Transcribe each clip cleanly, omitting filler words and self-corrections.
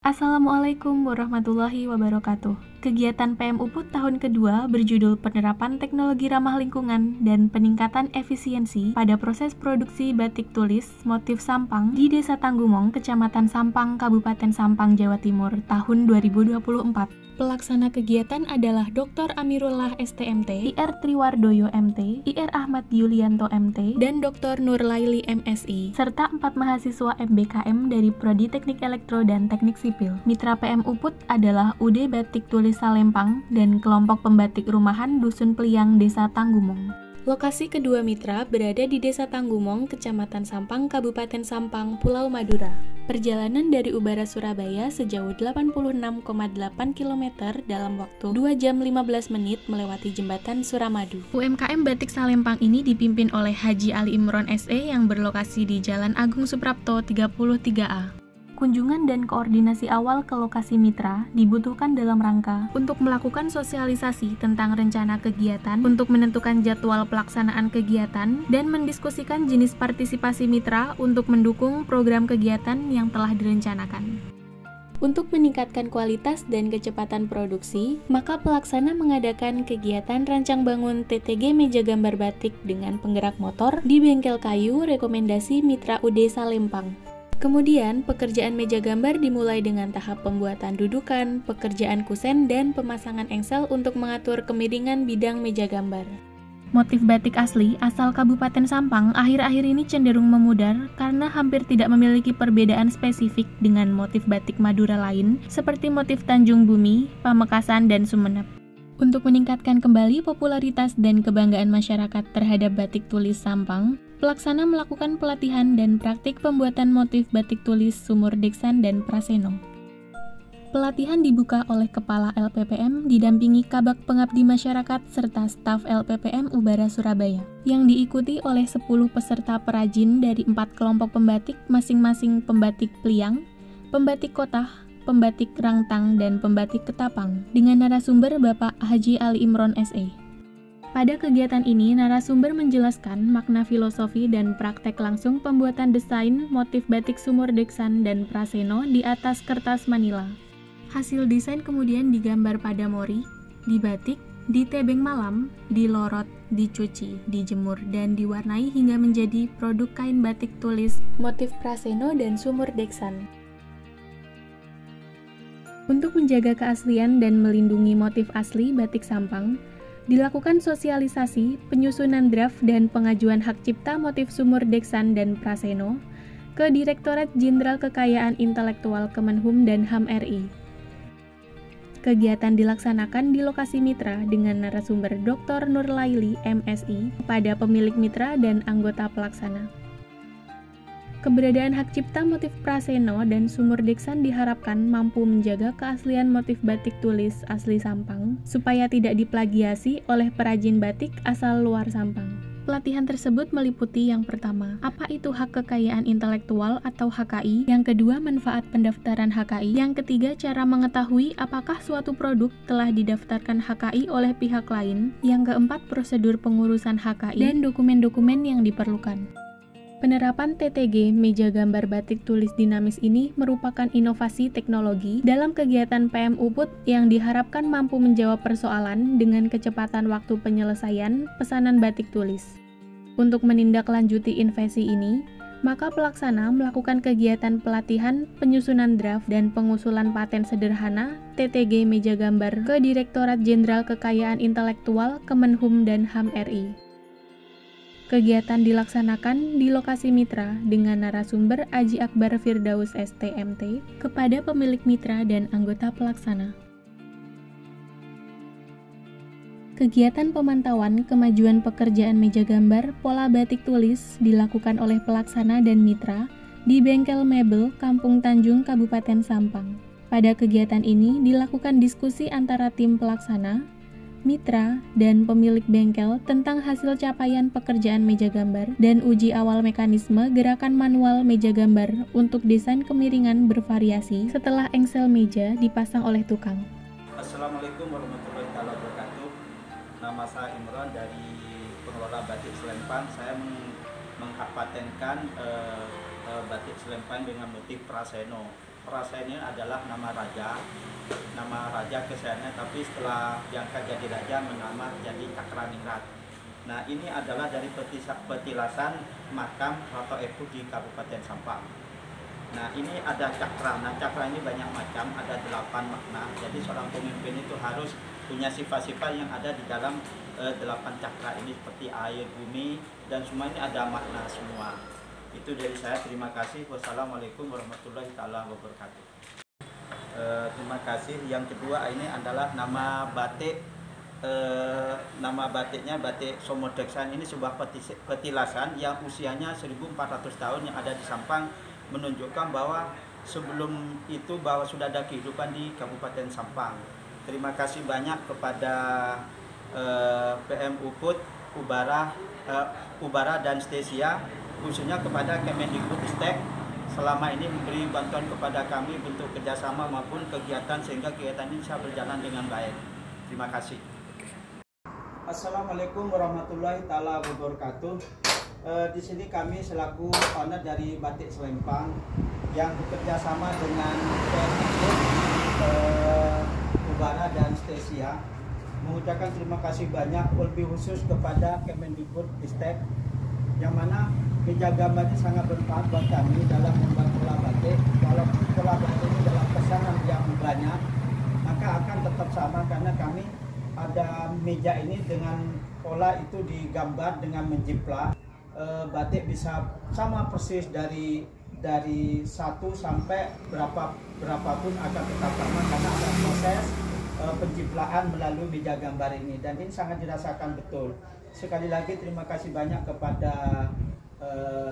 Assalamualaikum warahmatullahi wabarakatuh. Kegiatan PM UPUT tahun kedua berjudul Penerapan Teknologi Ramah Lingkungan dan Peningkatan Efisiensi pada Proses Produksi Batik Tulis Motif Sampang di Desa Tanggumong, Kecamatan Sampang, Kabupaten Sampang, Jawa Timur tahun 2024. Pelaksana kegiatan adalah Dr. Amirullah STMT, IR Triwardoyo MT, IR Ahmad Yulianto MT, dan Dr. Nurlaili MSI, serta 4 mahasiswa MBKM dari Prodi Teknik Elektro dan Teknik Sipil. Mitra PM UPUT adalah UD Batik Tulis Salempang dan kelompok pembatik rumahan Dusun Pliang, Desa Tanggumong. Lokasi kedua mitra berada di Desa Tanggumong, Kecamatan Sampang, Kabupaten Sampang, Pulau Madura. Perjalanan dari Ubara, Surabaya sejauh 86,8 km dalam waktu 2 jam 15 menit melewati jembatan Suramadu. UMKM Batik Salempang ini dipimpin oleh Haji Ali Imron SE yang berlokasi di Jalan Agung Suprapto 33A. Kunjungan dan koordinasi awal ke lokasi mitra dibutuhkan dalam rangka untuk melakukan sosialisasi tentang rencana kegiatan, untuk menentukan jadwal pelaksanaan kegiatan, dan mendiskusikan jenis partisipasi mitra untuk mendukung program kegiatan yang telah direncanakan. Untuk meningkatkan kualitas dan kecepatan produksi, maka pelaksana mengadakan kegiatan rancang bangun TTG meja gambar batik dengan penggerak motor di bengkel kayu rekomendasi Mitra UD Salempang. Kemudian, pekerjaan meja gambar dimulai dengan tahap pembuatan dudukan, pekerjaan kusen, dan pemasangan engsel untuk mengatur kemiringan bidang meja gambar. Motif batik asli asal Kabupaten Sampang akhir-akhir ini cenderung memudar karena hampir tidak memiliki perbedaan spesifik dengan motif batik Madura lain seperti motif Tanjung Bumi, Pamekasan, dan Sumenep. Untuk meningkatkan kembali popularitas dan kebanggaan masyarakat terhadap batik tulis Sampang, pelaksana melakukan pelatihan dan praktik pembuatan motif batik tulis Sumur Deksan dan Praseno. Pelatihan dibuka oleh Kepala LPPM didampingi Kabak Pengabdi Masyarakat serta staf LPPM Ubara Surabaya, yang diikuti oleh 10 peserta perajin dari 4 kelompok pembatik masing-masing pembatik Pliang, pembatik Kotah, pembatik Rangtang, dan pembatik Ketapang, dengan narasumber Bapak Haji Ali Imron SE. Pada kegiatan ini, narasumber menjelaskan makna filosofi dan praktek langsung pembuatan desain motif batik Sumur Deksan dan Praseno di atas kertas manila. Hasil desain kemudian digambar pada mori, dibatik, ditebeng malam, dilorot, dicuci, dijemur, dan diwarnai hingga menjadi produk kain batik tulis motif Praseno dan Sumur Deksan. Untuk menjaga keaslian dan melindungi motif asli batik Sampang, dilakukan sosialisasi, penyusunan draft, dan pengajuan hak cipta motif Sumur Deksan dan Praseno ke Direktorat Jenderal Kekayaan Intelektual Kemenhum dan HAM RI. Kegiatan dilaksanakan di lokasi mitra dengan narasumber Dr. Nurlaili MSI kepada pemilik mitra dan anggota pelaksana. Keberadaan hak cipta motif Praseno dan Sumur Deksan diharapkan mampu menjaga keaslian motif batik tulis asli Sampang supaya tidak diplagiasi oleh perajin batik asal luar Sampang. Pelatihan tersebut meliputi yang pertama, apa itu hak kekayaan intelektual atau HKI, yang kedua, manfaat pendaftaran HKI, yang ketiga, cara mengetahui apakah suatu produk telah didaftarkan HKI oleh pihak lain, yang keempat, prosedur pengurusan HKI, dan dokumen-dokumen yang diperlukan. Penerapan TTG meja gambar batik tulis dinamis ini merupakan inovasi teknologi dalam kegiatan PM UPUT yang diharapkan mampu menjawab persoalan dengan kecepatan waktu penyelesaian pesanan batik tulis. Untuk menindaklanjuti invasi ini, maka pelaksana melakukan kegiatan pelatihan, penyusunan draft, dan pengusulan paten sederhana TTG meja gambar ke Direktorat Jenderal Kekayaan Intelektual Kemenhum dan HAM RI. Kegiatan dilaksanakan di lokasi mitra dengan narasumber Aji Akbar Firdaus STMT kepada pemilik mitra dan anggota pelaksana. Kegiatan pemantauan kemajuan pekerjaan meja gambar pola batik tulis dilakukan oleh pelaksana dan mitra di Bengkel Mebel Kampung Tanjung, Kabupaten Sampang. Pada kegiatan ini dilakukan diskusi antara tim pelaksana, mitra, dan pemilik bengkel tentang hasil capaian pekerjaan meja gambar dan uji awal mekanisme gerakan manual meja gambar untuk desain kemiringan bervariasi setelah engsel meja dipasang oleh tukang. Assalamualaikum warahmatullahi wabarakatuh. Nama saya Imron dari pengelola batik Salempang. Saya menghak patenkan batik Salempang dengan motif Praseno. Prasen ini adalah nama raja kesayangannya, tapi setelah diangkat jadi raja menambah jadi Cakraningrat. Nah, ini adalah dari petilasan makam Ratu Epu di Kabupaten Sampang. Nah, ini ada cakra. Nah, cakra ini banyak macam, ada 8 makna. Jadi seorang pemimpin itu harus punya sifat-sifat yang ada di dalam 8 cakra ini, seperti air, bumi, dan semua ini ada makna semua. Itu dari saya, terima kasih. Wassalamualaikum warahmatullahi wabarakatuh. Terima kasih. Yang kedua ini adalah nama batik. Nama batiknya batik Somodeksan. Ini sebuah petilasan yang usianya 1400 tahun yang ada di Sampang, menunjukkan bahwa sebelum itu bahwa sudah ada kehidupan di Kabupaten Sampang. Terima kasih banyak kepada PM Uput, Ubara dan Stesia, khususnya kepada Kemendikbudristek selama ini memberi bantuan kepada kami bentuk kerjasama maupun kegiatan, sehingga kegiatan ini bisa berjalan dengan baik. Terima kasih. Assalamualaikum warahmatullahi wabarakatuh. Di sini kami selaku owner dari Batik Selempang yang bekerja sama dengan Ubara dan Stesia mengucapkan terima kasih banyak, lebih khusus kepada Kemendikbudristek, yang mana meja gambar ini sangat bermanfaat buat kami dalam membuat pola batik. Walaupun pola batik ini dalam pesanan yang banyak, maka akan tetap sama karena kami ada meja ini dengan pola itu digambar dengan menjiplak. Batik bisa sama persis dari 1 sampai berapapun akan tetap sama karena ada proses penjiplaan melalui meja gambar ini, dan ini sangat dirasakan betul. Sekali lagi terima kasih banyak kepada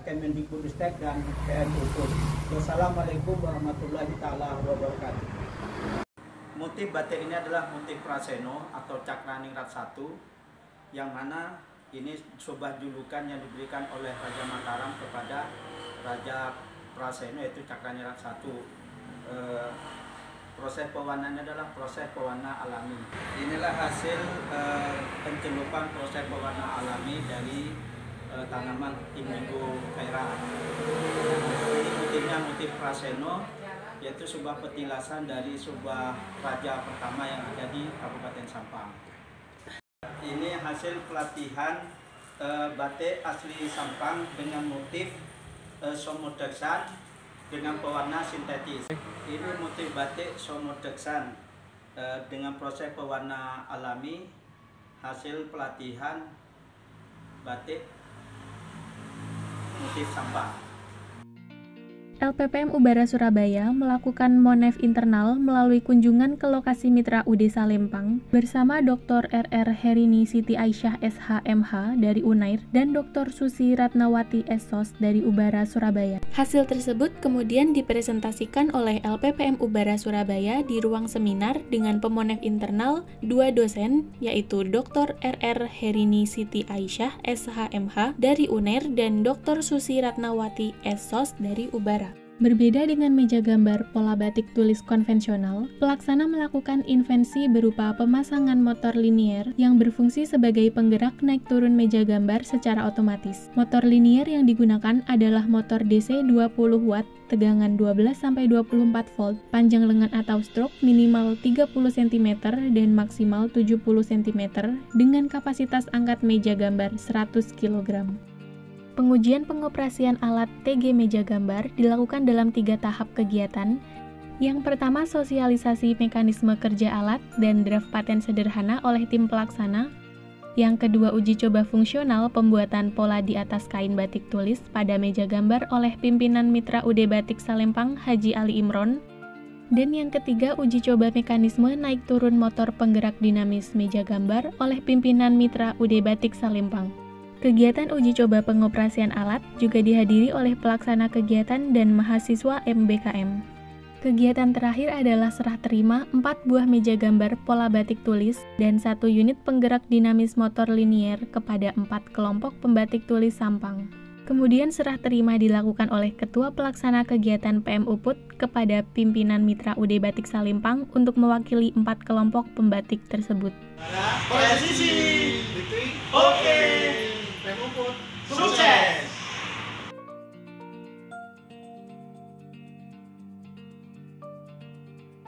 Kemendikbudristek dan PM Uput. Wassalamualaikum warahmatullahi wabarakatuh. Motif batik ini adalah motif Praseno atau Cakraningrat 1, yang mana ini sebuah julukan yang diberikan oleh Raja Mataram kepada Raja Praseno, yaitu Cakraningrat 1. Proses pewarnaannya adalah proses pewarna alami. Inilah hasil pencelupan proses pewarna alami dari tanaman indigo kaira. Ini motifnya motif Praseno, yaitu sebuah petilasan dari sebuah raja pertama yang ada di Kabupaten Sampang. Ini hasil pelatihan batik asli Sampang dengan motif Somodeksan dengan pewarna sintetis. Ini motif batik Somodeksan dengan proses pewarna alami, hasil pelatihan batik motif Sampang. LPPM Ubara Surabaya melakukan Monef internal melalui kunjungan ke lokasi Mitra UD Salempang bersama Dr. RR Herini Siti Aisyah SHMH dari Unair dan Dr. Susi Ratnawati SSOS dari Ubara Surabaya. Hasil tersebut kemudian dipresentasikan oleh LPPM Ubara Surabaya di ruang seminar dengan pemonef internal 2 dosen, yaitu Dr. RR Herini Siti Aisyah SHMH dari Unair dan Dr. Susi Ratnawati SSOS dari Ubara. Berbeda dengan meja gambar pola batik tulis konvensional, pelaksana melakukan invensi berupa pemasangan motor linier yang berfungsi sebagai penggerak naik turun meja gambar secara otomatis. Motor linier yang digunakan adalah motor DC 20 watt, tegangan 12-24 volt, panjang lengan atau stroke minimal 30 cm dan maksimal 70 cm dengan kapasitas angkat meja gambar 100 kg. Pengujian pengoperasian alat TG meja gambar dilakukan dalam 3 tahap kegiatan. Yang pertama, sosialisasi mekanisme kerja alat dan draft paten sederhana oleh tim pelaksana. Yang kedua, uji coba fungsional pembuatan pola di atas kain batik tulis pada meja gambar oleh pimpinan Mitra UD Batik Salempang Haji Ali Imron. Dan yang ketiga, uji coba mekanisme naik turun motor penggerak dinamis meja gambar oleh pimpinan Mitra UD Batik Salempang. Kegiatan uji coba pengoperasian alat juga dihadiri oleh pelaksana kegiatan dan mahasiswa MBKM. Kegiatan terakhir adalah serah terima 4 buah meja gambar pola batik tulis dan 1 unit penggerak dinamis motor linier kepada 4 kelompok pembatik tulis Sampang. Kemudian serah terima dilakukan oleh Ketua Pelaksana Kegiatan PM Uput kepada pimpinan Mitra UD Batik Salempang untuk mewakili 4 kelompok pembatik tersebut. Posisi, oke. PM Uput, sukses!